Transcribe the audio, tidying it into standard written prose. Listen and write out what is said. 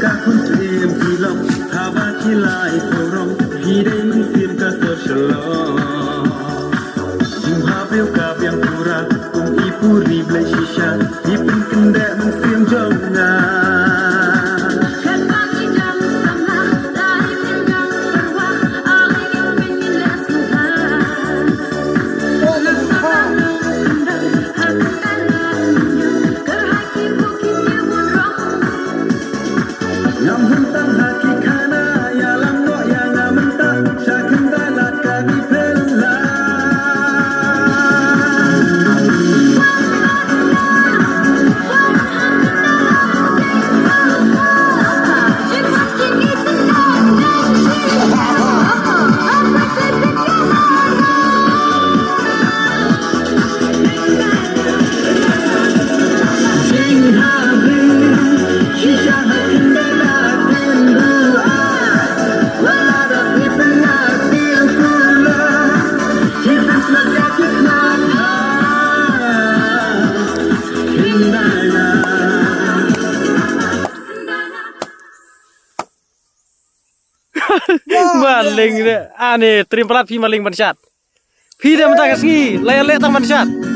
จากคนเสียมที่ลบถ้าว่าที่ลายโปรมพี่ได้มันเสียมกระเสือฉลองพาเปลวกาเปียงปูรากุมอีปูรีบเลยชิชาที่เป็นกันแดดมันเสียมจงงาmaling deh, aneh terima pelat pi maling mansat, pi dia mentang kasih, lele tang mansat.